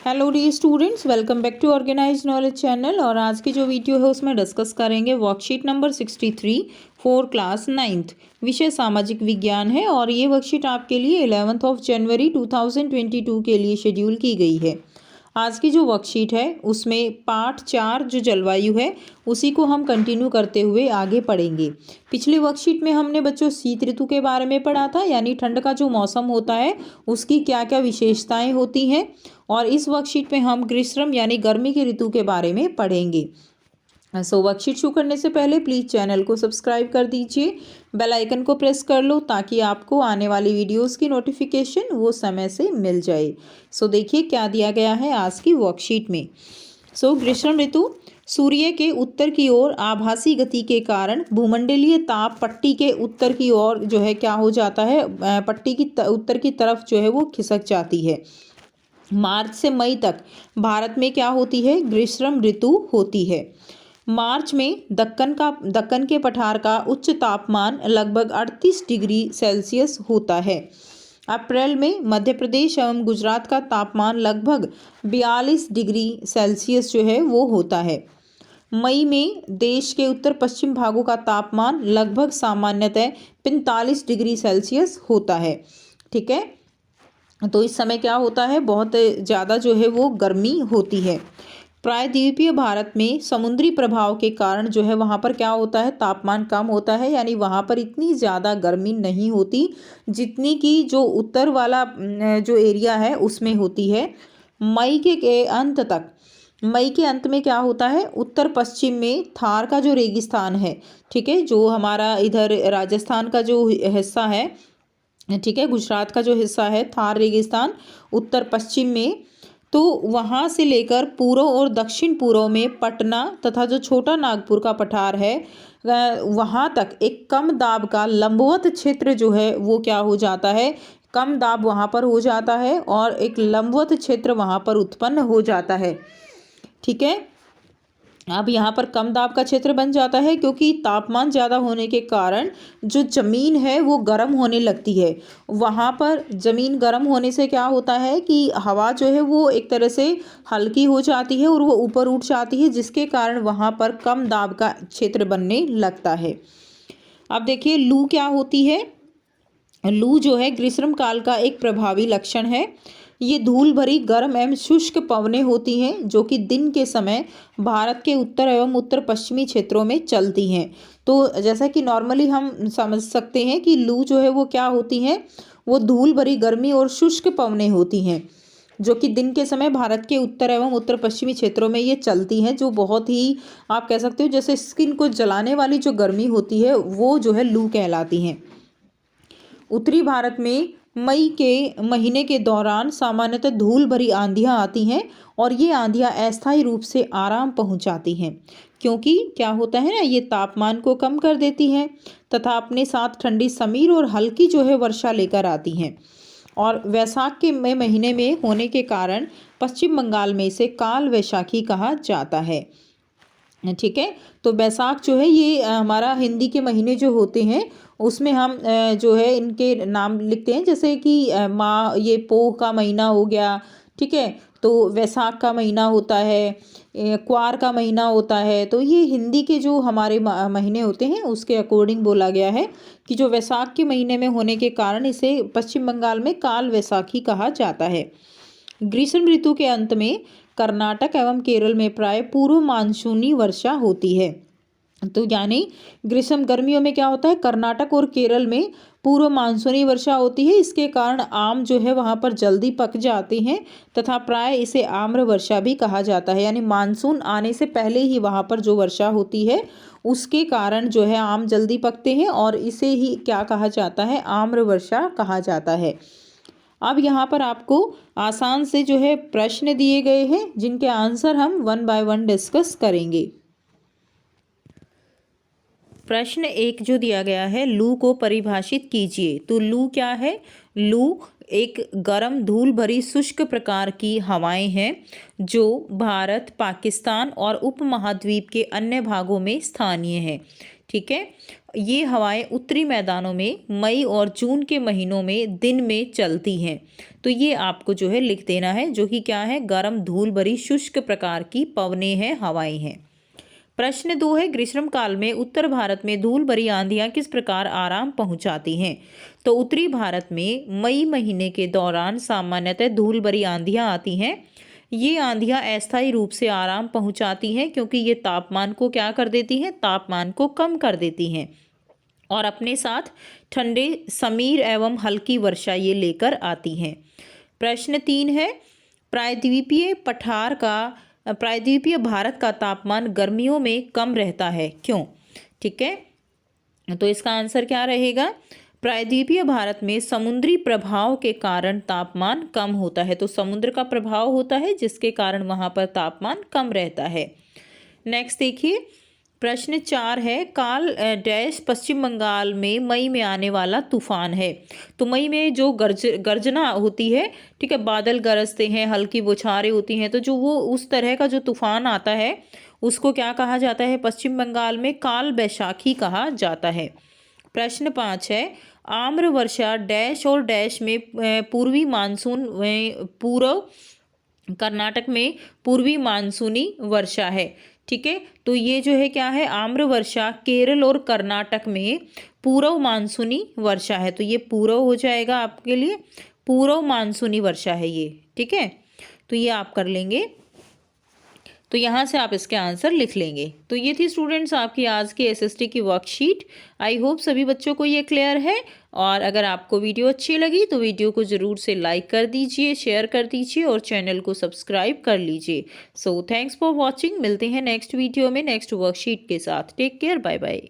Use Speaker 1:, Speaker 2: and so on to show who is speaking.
Speaker 1: Hello dear students, welcome back to organise knowledge channel. और आज की जो वीडियो है उसमें डिस्कस करेंगे worksheet number 63 for class 9th। विषय सामाजिक विज्ञान है और ये वर्कशीट आपके लिए 11 जनवरी 2022 के लिए शेड्यूल की गई है। आज की जो वर्कशीट है उसमें पार्ट 4 जो जलवायु है उसी को हम कंटिन्यू करते हुए आगे पढ़ेंगे। पिछली वर्कशीट में हमने बच्चों शीत ऋतु के बारे में पढ़ा था, यानी ठंड का जो मौसम होता है उसकी क्या क्या विशेषताएं होती हैं। और इस वर्कशीट में हम ग्रीष्म यानी गर्मी की ऋतु के बारे में पढ़ेंगे। सो वर्कशीट शुरू करने से पहले प्लीज़ चैनल को सब्सक्राइब कर दीजिए, बेल आइकन को प्रेस कर लो ताकि आपको आने वाली वीडियोस की नोटिफिकेशन वो समय से मिल जाए। सो देखिए क्या दिया गया है आज की वर्कशीट में। सो ग्रीष्म ऋतु सूर्य के उत्तर की ओर आभासी गति के कारण भूमंडलीय ताप पट्टी के उत्तर की ओर जो है क्या हो जाता है, पट्टी की उत्तर की तरफ जो है वो खिसक जाती है। मार्च से मई तक भारत में क्या होती है, ग्रीष्म ऋतु होती है। मार्च में दक्कन के पठार का उच्च तापमान लगभग 38 डिग्री सेल्सियस होता है। अप्रैल में मध्य प्रदेश एवं गुजरात का तापमान लगभग 42 डिग्री सेल्सियस जो है वो होता है। मई में देश के उत्तर पश्चिम भागों का तापमान लगभग सामान्यतः 45 डिग्री सेल्सियस होता है। ठीक है, तो इस समय क्या होता है, बहुत ज़्यादा जो है वो गर्मी होती है। प्रायद्वीपीय भारत में समुद्री प्रभाव के कारण जो है वहाँ पर क्या होता है, तापमान कम होता है, यानी वहाँ पर इतनी ज़्यादा गर्मी नहीं होती जितनी कि जो उत्तर वाला जो एरिया है उसमें होती है। मई के अंत तक, मई के अंत में क्या होता है, उत्तर पश्चिम में थार का जो रेगिस्तान है, ठीक है, जो हमारा इधर राजस्थान का जो हिस्सा है, ठीक है, गुजरात का जो हिस्सा है थार रेगिस्तान उत्तर पश्चिम में, तो वहाँ से लेकर पूर्व और दक्षिण पूर्व में पटना तथा जो छोटा नागपुर का पठार है वहाँ तक एक कम दाब का लंबवत क्षेत्र जो है वो क्या हो जाता है, कम दाब वहाँ पर हो जाता है और एक लंबवत क्षेत्र वहाँ पर उत्पन्न हो जाता है। ठीक है, अब यहाँ पर कम दाब का क्षेत्र बन जाता है क्योंकि तापमान ज़्यादा होने के कारण जो ज़मीन है वो गर्म होने लगती है। वहाँ पर ज़मीन गर्म होने से क्या होता है कि हवा जो है वो एक तरह से हल्की हो जाती है और वो ऊपर उठ जाती है, जिसके कारण वहाँ पर कम दाब का क्षेत्र बनने लगता है। अब देखिए लू क्या होती है। लू जो है ग्रीष्म काल का एक प्रभावी लक्षण है। ये धूल भरी गर्म एवं शुष्क पवनें होती हैं जो कि दिन के समय भारत के उत्तर एवं उत्तर पश्चिमी क्षेत्रों में चलती हैं। तो जैसा कि नॉर्मली हम समझ सकते हैं कि लू जो है वो क्या होती हैं, वो धूल भरी गर्मी और शुष्क पवनें होती हैं जो कि दिन के समय भारत के उत्तर एवं उत्तर पश्चिमी क्षेत्रों में ये चलती हैं, जो बहुत ही आप कह सकते हो जैसे स्किन को जलाने वाली जो गर्मी होती है वो जो है लू कहलाती हैं। उत्तरी भारत में मई के महीने के दौरान सामान्यतः धूल भरी आंधियाँ आती हैं और ये आंधियाँ अस्थायी रूप से आराम पहुंचाती हैं क्योंकि क्या होता है ना, ये तापमान को कम कर देती हैं तथा अपने साथ ठंडी समीर और हल्की जो है वर्षा लेकर आती हैं। और वैशाख के महीने में होने के कारण पश्चिम बंगाल में इसे काल वैशाखी कहा जाता है। ठीक है, तो बैसाख जो है ये हमारा हिंदी के महीने जो होते हैं उसमें हम जो है इनके नाम लिखते हैं, जैसे कि माँ, ये पोह का महीना हो गया, ठीक है, तो वैसाख का महीना होता है, क्वार का महीना होता है। तो ये हिंदी के जो हमारे महीने होते हैं उसके अकॉर्डिंग बोला गया है कि जो वैसाख के महीने में होने के कारण इसे पश्चिम बंगाल में काल वैसाखी कहा जाता है। ग्रीष्म ऋतु के अंत में कर्नाटक एवं केरल में प्राय पूर्व मानसूनी वर्षा होती है। तो यानी ग्रीष्म गर्मियों में क्या होता है, कर्नाटक और केरल में पूर्व मानसूनी वर्षा होती है। इसके कारण आम जो है वहाँ पर जल्दी पक जाते हैं तथा प्राय इसे आम्र वर्षा भी कहा जाता है, यानी मानसून आने से पहले ही वहाँ पर जो वर्षा होती है उसके कारण जो है आम जल्दी पकते हैं और इसे ही क्या कहा जाता है, आम्र वर्षा कहा जाता है। अब यहाँ पर आपको आसान से जो है प्रश्न दिए गए हैं जिनके आंसर हम 1 बाय 1 डिस्कस करेंगे। प्रश्न 1 जो दिया गया है, लू को परिभाषित कीजिए। तो लू क्या है, लू एक गर्म धूल भरी शुष्क प्रकार की हवाएं हैं जो भारत, पाकिस्तान और उपमहाद्वीप के अन्य भागों में स्थानीय है। ठीक है, ये हवाएं उत्तरी मैदानों में मई और जून के महीनों में दिन में चलती हैं। तो ये आपको जो है लिख देना है, जो कि क्या है, गर्म धूल भरी शुष्क प्रकार की पवनें हैं, हवाएं हैं। प्रश्न 2 है, ग्रीष्म काल में उत्तर भारत में धूल भरी आंधियां किस प्रकार आराम पहुंचाती हैं। तो उत्तरी भारत में मई महीने के दौरान सामान्यतः धूल भरी आंधियां आती हैं। ये आंधियां अस्थायी रूप से आराम पहुंचाती हैं, क्योंकि ये तापमान को क्या कर देती हैं, तापमान को कम कर देती हैं और अपने साथ ठंडे समीर एवं हल्की वर्षा ये लेकर आती हैं। प्रश्न 3 है, प्रायद्वीपीय भारत का तापमान गर्मियों में कम रहता है, क्यों। ठीक है, तो इसका आंसर क्या रहेगा, प्रायद्वीपीय भारत में समुद्री प्रभाव के कारण तापमान कम होता है। तो समुद्र का प्रभाव होता है जिसके कारण वहाँ पर तापमान कम रहता है। नेक्स्ट देखिए, प्रश्न 4 है, काल डैश पश्चिम बंगाल में मई में आने वाला तूफान है। तो मई में जो गर्जना होती है, ठीक है, बादल गरजते हैं, हल्की बौछारें होती हैं, तो जो वो उस तरह का जो तूफान आता है उसको क्या कहा जाता है, पश्चिम बंगाल में काल बैशाखी कहा जाता है। प्रश्न 5 है, आम्र वर्षा डैश और डैश में पूर्वी मानसून पूर्व कर्नाटक में पूर्वी मानसूनी वर्षा है। ठीक है, तो ये जो है क्या है, आम्र वर्षा केरल और कर्नाटक में पूर्व मानसूनी वर्षा है। तो ये पूर्व हो जाएगा आपके लिए, पूर्व मानसूनी वर्षा है ये। ठीक है, तो ये आप कर लेंगे, तो यहाँ से आप इसके आंसर लिख लेंगे। तो ये थी स्टूडेंट्स आपकी आज की एसएसटी की वर्कशीट। आई होप सभी बच्चों को ये क्लियर है, और अगर आपको वीडियो अच्छी लगी तो वीडियो को ज़रूर से लाइक कर दीजिए, शेयर कर दीजिए और चैनल को सब्सक्राइब कर लीजिए। सो थैंक्स फॉर वॉचिंग, मिलते हैं नेक्स्ट वीडियो में नेक्स्ट वर्कशीट के साथ। Take care, bye bye.